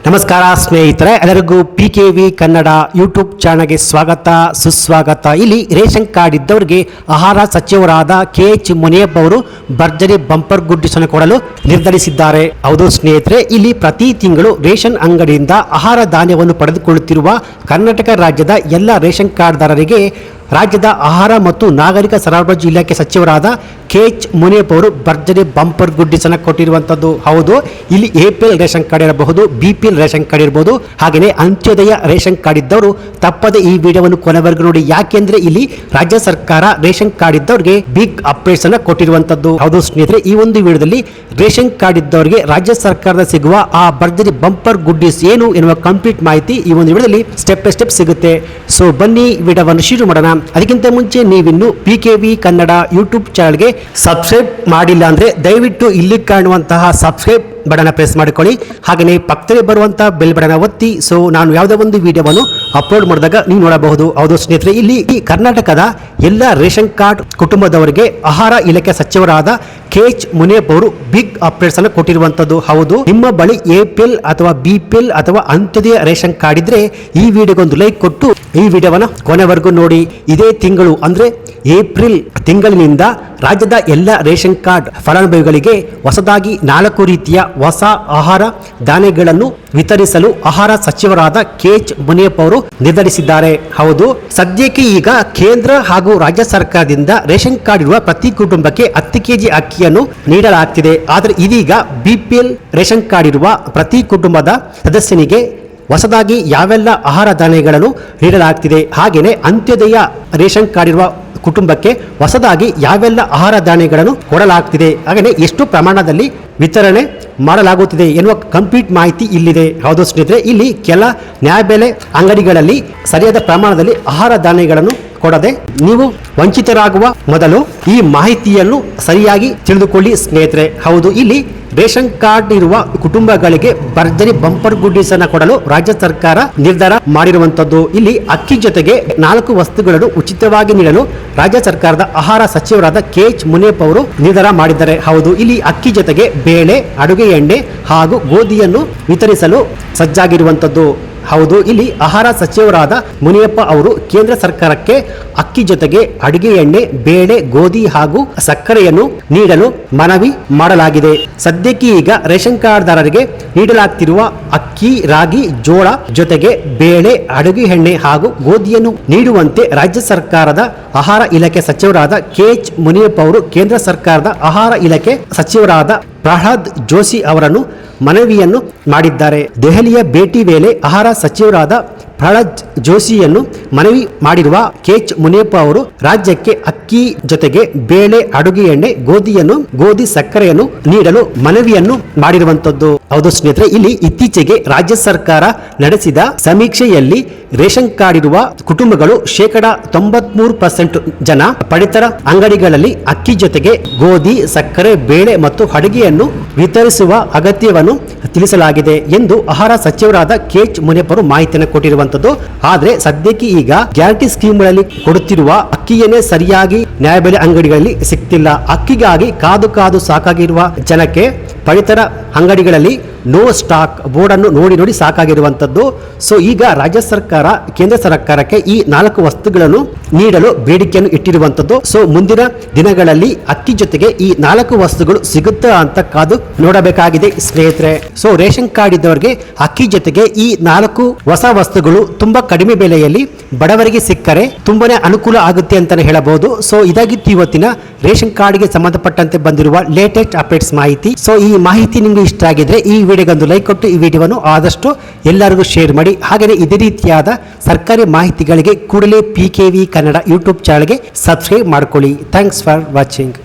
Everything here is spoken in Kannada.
ನಮಸ್ಕಾರ ಸ್ನೇಹಿತರೆ, ಎಲ್ಲರಿಗೂ PKV ಕನ್ನಡ ಯೂಟ್ಯೂಬ್ ಚಾನಲ್ಗೆ ಸ್ವಾಗತ ಸುಸ್ವಾಗತ. ಇಲ್ಲಿ ರೇಷನ್ ಕಾರ್ಡ್ ಇದ್ದವರಿಗೆ ಆಹಾರ ಸಚಿವರಾದ KH ಮುನಿಯಪ್ಪ ಅವರು ಭರ್ಜರಿ ಬಂಪರ್ ಗುಡ್ಡಿಸನ್ನು ಕೊಡಲು ನಿರ್ಧರಿಸಿದ್ದಾರೆ. ಹೌದು ಸ್ನೇಹಿತರೆ, ಇಲ್ಲಿ ಪ್ರತಿ ತಿಂಗಳು ರೇಷನ್ ಅಂಗಡಿಯಿಂದ ಆಹಾರ ಧಾನ್ಯವನ್ನು ಪಡೆದುಕೊಳ್ಳುತ್ತಿರುವ ಕರ್ನಾಟಕ ರಾಜ್ಯದ ಎಲ್ಲ ರೇಷನ್ ಕಾರ್ಡ್ದಾರರಿಗೆ ರಾಜ್ಯದ ಆಹಾರ ಮತ್ತು ನಾಗರಿಕ ಸರಬರಾಜು ಇಲಾಖೆ ಸಚಿವರಾದ KH ಮುನಿಯಪ್ಪ ಅವರು ಭರ್ಜರಿ ಬಂಪರ್ ಗುಡ್ಡಿಸನ್ನು ಕೊಟ್ಟಿರುವಂಥದ್ದು. ಹೌದು, ಇಲ್ಲಿ APL ರೇಷನ್ ಕಾರ್ಡ್ ಇರಬಹುದು, BPL ರೇಷನ್ ಕಾರ್ಡ್ ಇರಬಹುದು, ಹಾಗೆಯೇ ಅಂತ್ಯೋದಯ ರೇಷನ್ ಕಾರ್ಡ್ ಇದ್ದವರು ತಪ್ಪದೆ ಈ ವಿಡಿಯೋವನ್ನು ಕೊನೆವರೆಗೂ ನೋಡಿ. ಯಾಕೆಂದ್ರೆ ಇಲ್ಲಿ ರಾಜ್ಯ ಸರ್ಕಾರ ರೇಷನ್ ಕಾರ್ಡ್ ಇದ್ದವರಿಗೆ ಬಿಗ್ ಅಪ್ಡೇಟ್ಸ್ ಅನ್ನು ಕೊಟ್ಟಿರುವಂತದ್ದು. ಹೌದು ಸ್ನೇಹಿತರೆ, ಈ ಒಂದು ವಿಡಿಯೋದಲ್ಲಿ ರೇಷನ್ ಕಾರ್ಡ್ ಇದ್ದವರಿಗೆ ರಾಜ್ಯ ಸರ್ಕಾರದ ಸಿಗುವ ಆ ಭರ್ಜರಿ ಬಂಪರ್ ಗುಡ್ಡಿಸ್ ಏನು ಎನ್ನುವ ಕಂಪ್ಲೀಟ್ ಮಾಹಿತಿ ಈ ಒಂದು ವಿಡಿಯೋದಲ್ಲಿ ಸ್ಟೆಪ್ ಬೈ ಸ್ಟೆಪ್ ಸಿಗುತ್ತೆ. ಸೊ ಬನ್ನಿ ವಿಡಿಯೋವನ್ನು ಶುರು ಮಾಡೋಣ. ಅದಕ್ಕಿಂತ ಮುಂಚೆ ನೀವಿನ್ನು PKV ಕನ್ನಡ ಯೂಟ್ಯೂಬ್ ಚಾನಲ್ಗೆ ಸಬ್ಸ್ಕ್ರೈಬ್ ಮಾಡಿಲ್ಲ ಅಂದ್ರೆ ದಯವಿಟ್ಟು ಇಲ್ಲಿ ಕಾಣುವಂತಹ ಸಬ್ಸ್ಕ್ರೈಬ್ ಬಟನ್ ಪ್ರೆಸ್ ಮಾಡಿಕೊಳ್ಳಿ. ಹಾಗೆಯೇ ಪಕ್ಕದಲ್ಲಿ ಬರುವಂತಹ ಬೆಲ್ ಬಟನ್ ಒತ್ತಿ. ಸೊ ನಾನು ಯಾವುದೇ ಒಂದು ವಿಡಿಯೋವನ್ನು ಅಪ್ಲೋಡ್ ಮಾಡಿದಾಗ ನೀವು ನೋಡಬಹುದು. ಹೌದು ಸ್ನೇಹಿತರೆ, ಇಲ್ಲಿ ಈ ಕರ್ನಾಟಕದ ಎಲ್ಲ ರೇಷನ್ ಕಾರ್ಡ್ ಕುಟುಂಬದವರಿಗೆ ಆಹಾರ ಇಲಾಖೆ ಸಚಿವರಾದ KH ಮುನಿಯಪ್ಪ ಅವರು ಬಿಗ್ ಅಪ್ಡೇಟ್ಸ್ ಅನ್ನು ಕೊಟ್ಟಿರುವಂತದ್ದು. ಹೌದು, ನಿಮ್ಮ ಬಳಿ APL ಅಥವಾ BPL ಅಥವಾ ಅಂತ್ಯೋದಯ ರೇಷನ್ ಕಾರ್ಡ್ ಇದ್ರೆ ಈ ವಿಡಿಯೋಗೊಂದು ಲೈಕ್ ಕೊಟ್ಟು ಈ ವಿಡಿಯೋವನ್ನ ಕೊನೆವರೆಗೂ ನೋಡಿ. ಇದೇ ತಿಂಗಳು ಅಂದ್ರೆ ಏಪ್ರಿಲ್ ತಿಂಗಳಿನಿಂದ ರಾಜ್ಯದ ಎಲ್ಲ ರೇಷನ್ ಕಾರ್ಡ್ ಫಲಾನುಭವಿಗಳಿಗೆ ಹೊಸದಾಗಿ 4 ರೀತಿಯ ಹೊಸ ಆಹಾರ ಧಾನ್ಯಗಳನ್ನು ವಿತರಿಸಲು ಆಹಾರ ಸಚಿವರಾದ KH ಮುನಿಯಪ್ಪ ಅವರು ನಿರ್ಧರಿಸಿದ್ದಾರೆ. ಹೌದು, ಸದ್ಯಕ್ಕೆ ಈಗ ಕೇಂದ್ರ ಹಾಗೂ ರಾಜ್ಯ ಸರ್ಕಾರದಿಂದ ರೇಷನ್ ಕಾರ್ಡ್ ಇರುವ ಪ್ರತಿ ಕುಟುಂಬಕ್ಕೆ 10 kg ಅಕ್ಕಿಯನ್ನು ನೀಡಲಾಗ್ತಿದೆ. ಆದರೆ ಇದೀಗ BPL ರೇಷನ್ ಕಾರ್ಡ್ ಇರುವ ಪ್ರತಿ ಕುಟುಂಬದ ಸದಸ್ಯನಿಗೆ ಹೊಸದಾಗಿ ಯಾವೆಲ್ಲ ಆಹಾರ ಧಾನ್ಯಗಳನ್ನು ನೀಡಲಾಗ್ತಿದೆ, ಹಾಗೆಯೇ ಅಂತ್ಯೋದಯ ರೇಷನ್ ಕಾರ್ಡ್ ಇರುವ ಕುಟುಂಬಕ್ಕೆ ಹೊಸದಾಗಿ ಯಾವೆಲ್ಲ ಆಹಾರ ಧಾನ್ಯಗಳನ್ನು ಕೊಡಲಾಗ್ತಿದೆ, ಹಾಗೆಯೇ ಎಷ್ಟು ಪ್ರಮಾಣದಲ್ಲಿ ವಿತರಣೆ ಮಾಡಲಾಗುತ್ತಿದೆ ಎನ್ನುವ ಕಂಪ್ಲೀಟ್ ಮಾಹಿತಿ ಇಲ್ಲಿದೆ. ಹೌದು ಸ್ನೇಹಿತರೆ, ಇಲ್ಲಿ ಕೆಲ ನ್ಯಾಯಬೆಲೆ ಅಂಗಡಿಗಳಲ್ಲಿ ಸರಿಯಾದ ಪ್ರಮಾಣದಲ್ಲಿ ಆಹಾರ ಧಾನ್ಯಗಳನ್ನು ಕೊಡದೆ ನೀವು ವಂಚಿತರಾಗುವ ಮೊದಲು ಈ ಮಾಹಿತಿಯನ್ನು ಸರಿಯಾಗಿ ತಿಳಿದುಕೊಳ್ಳಿ ಸ್ನೇಹಿತರೆ. ಹೌದು, ಇಲ್ಲಿ ರೇಷನ್ ಕಾರ್ಡ್ ಇರುವ ಕುಟುಂಬಗಳಿಗೆ ಭರ್ಜರಿ ಬಂಪರ್ ಗುಡ್ಡಿಸ್ ಅನ್ನು ಕೊಡಲು ರಾಜ್ಯ ಸರ್ಕಾರ ನಿರ್ಧಾರ ಮಾಡಿರುವಂತದ್ದು. ಇಲ್ಲಿ ಅಕ್ಕಿ ಜೊತೆಗೆ 4 ವಸ್ತುಗಳನ್ನು ಉಚಿತವಾಗಿ ನೀಡಲು ರಾಜ್ಯ ಸರ್ಕಾರದ ಆಹಾರ ಸಚಿವರಾದ KH ಮುನಿಯಪ್ಪ ಅವರು ನಿರ್ಧಾರ ಮಾಡಿದ್ದಾರೆ. ಹೌದು, ಇಲ್ಲಿ ಅಕ್ಕಿ ಜೊತೆಗೆ ಬೇಳೆ, ಅಡುಗೆ ಎಣ್ಣೆ ಹಾಗೂ ಗೋಧಿಯನ್ನು ವಿತರಿಸಲು ಸಜ್ಜಾಗಿರುವಂತದ್ದು. ಹೌದು, ಇಲ್ಲಿ ಆಹಾರ ಸಚಿವರಾದ ಮುನಿಯಪ್ಪ ಅವರು ಕೇಂದ್ರ ಸರ್ಕಾರಕ್ಕೆ ಅಕ್ಕಿ ಜೊತೆಗೆ ಅಡುಗೆ ಎಣ್ಣೆ, ಬೇಳೆ, ಗೋಧಿ ಹಾಗೂ ಸಕ್ಕರೆಯನ್ನು ನೀಡಲು ಮನವಿ ಮಾಡಲಾಗಿದೆ. ಸದ್ಯಕ್ಕೆ ಈಗ ರೇಷನ್ ಕಾರ್ಡ್ದಾರರಿಗೆ ನೀಡಲಾಗ್ತಿರುವ ಅಕ್ಕಿ, ರಾಗಿ, ಜೋಳ ಜೊತೆಗೆ ಬೇಳೆ, ಅಡುಗೆ ಎಣ್ಣೆ ಹಾಗೂ ಗೋಧಿಯನ್ನು ನೀಡುವಂತೆ ರಾಜ್ಯ ಸರ್ಕಾರದ ಆಹಾರ ಇಲಾಖೆ ಸಚಿವರಾದ KH ಮುನಿಯಪ್ಪ ಅವರು ಕೇಂದ್ರ ಸರ್ಕಾರದ ಆಹಾರ ಇಲಾಖೆ ಸಚಿವರಾದ ಪ್ರಹ್ಲಾದ್ ಜೋಶಿ ಅವರನ್ನು ಮನವಿಯನ್ನು ಮಾಡಿದ್ದಾರೆ. ದೆಹಲಿಯ ಭೇಟಿ ವೇಳೆ ಆಹಾರ ಸಚಿವರಾದ ಪ್ರಹ್ಲಾದ್ ಜೋಶಿಯನ್ನು ಮನವಿ ಮಾಡಿರುವ KH ಮುನಿಯಪ್ಪ ಅವರು ರಾಜ್ಯಕ್ಕೆ ಅಕ್ಕಿ ಜೊತೆಗೆ ಬೇಳೆ, ಅಡುಗೆ ಎಣ್ಣೆ, ಗೋಧಿ ಸಕ್ಕರೆಯನ್ನು ನೀಡಲು ಮನವಿಯನ್ನು ಮಾಡಿರುವಂತದ್ದು. ಹೌದು ಸ್ನೇಹಿತರೆ, ಇಲ್ಲಿ ಇತ್ತೀಚೆಗೆ ರಾಜ್ಯ ಸರ್ಕಾರ ನಡೆಸಿದ ಸಮೀಕ್ಷೆಯಲ್ಲಿ ರೇಷನ್ ಕಾರ್ಡ್ ಇರುವ ಕುಟುಂಬಗಳು 93% ಜನ ಪಡಿತರ ಅಂಗಡಿಗಳಲ್ಲಿ ಅಕ್ಕಿ ಜೊತೆಗೆ ಗೋಧಿ, ಸಕ್ಕರೆ, ಬೇಳೆ ಮತ್ತು ಅಡುಗೆಯನ್ನು ವಿತರಿಸುವ ಅಗತ್ಯವನ್ನು ತಿಳಿಸಲಾಗಿದೆ ಎಂದು ಆಹಾರ ಸಚಿವರಾದ KH ಮುನಿಯಪ್ಪ ಅವರು ಮಾಹಿತಿಯನ್ನು ಕೊಟ್ಟಿರುವಂತದ್ದು. ಆದ್ರೆ ಸದ್ಯಕ್ಕೆ ಈಗ ಗ್ಯಾರಂಟಿ ಸ್ಕೀಮ್ಗಳಲ್ಲಿ ಕೊಡುತ್ತಿರುವ ಅಕ್ಕಿಯನ್ನೇ ಸರಿಯಾಗಿ ನ್ಯಾಯಬೆಲೆ ಅಂಗಡಿಗಳಲ್ಲಿ ಸಿಗ್ತಿಲ್ಲ. ಅಕ್ಕಿಗಾಗಿ ಕಾದು ಸಾಕಾಗಿರುವ ಜನಕ್ಕೆ ಪಡಿತರ ಅಂಗಡಿಗಳಲ್ಲಿ ನೋ ಸ್ಟಾಕ್ ಬೋರ್ಡ್ ಅನ್ನು ನೋಡಿ ಸಾಕಾಗಿರುವಂತದ್ದು. ಸೊ ಈಗ ರಾಜ್ಯ ಸರ್ಕಾರ ಕೇಂದ್ರ ಸರ್ಕಾರಕ್ಕೆ ಈ 4 ವಸ್ತುಗಳನ್ನು ನೀಡಲು ಬೇಡಿಕೆಯನ್ನು ಇಟ್ಟಿರುವಂತದ್ದು. ಸೊ ಮುಂದಿನ ದಿನಗಳಲ್ಲಿ ಅಕ್ಕಿ ಜೊತೆಗೆ ಈ 4 ವಸ್ತುಗಳು ಸಿಗುತ್ತಾ ಅಂತ ಕಾದು ನೋಡಬೇಕಾಗಿದೆ ಸ್ನೇಹಿತರೆ. ಸೊ ರೇಷನ್ ಕಾರ್ಡ್ ಇದ್ದವರಿಗೆ ಅಕ್ಕಿ ಜೊತೆಗೆ ಈ 4 ಹೊಸ ವಸ್ತುಗಳು ತುಂಬಾ ಕಡಿಮೆ ಬೆಲೆಯಲ್ಲಿ ಬಡವರಿಗೆ ಸಿಕ್ಕರೆ ತುಂಬಾನೇ ಅನುಕೂಲ ಆಗುತ್ತೆ ಅಂತಾನೆ ಹೇಳಬಹುದು. ಸೊ ಇದಾಗಿತ್ತು ಇವತ್ತಿನ ರೇಷನ್ ಕಾರ್ಡ್ಗೆ ಸಂಬಂಧಪಟ್ಟಂತೆ ಬಂದಿರುವ ಲೇಟೆಸ್ಟ್ ಅಪ್ಡೇಟ್ಸ್ ಮಾಹಿತಿ. ಸೊ ಈ ಮಾಹಿತಿ ನಿಮಗೆ ಇಷ್ಟ ಆಗಿದ್ರೆ ಈ ವಿಡಿಯೋಗೊಂದು ಲೈಕ್ ಕೊಟ್ಟು ಈ ವಿಡಿಯೋವನ್ನು ಆದಷ್ಟು ಎಲ್ಲರಿಗೂ ಶೇರ್ ಮಾಡಿ. ಹಾಗೆಯೇ ಇದೇ ರೀತಿಯಾದ ಸರ್ಕಾರಿ ಮಾಹಿತಿಗಳಿಗೆ ಕೂಡಲೇ PKV ಕನ್ನಡ ಯೂಟ್ಯೂಬ್ ಚಾನಲ್ಗೆ ಸಬ್ಸ್ಕ್ರೈಬ್ ಮಾಡ್ಕೊಳ್ಳಿ. Thanks for watching.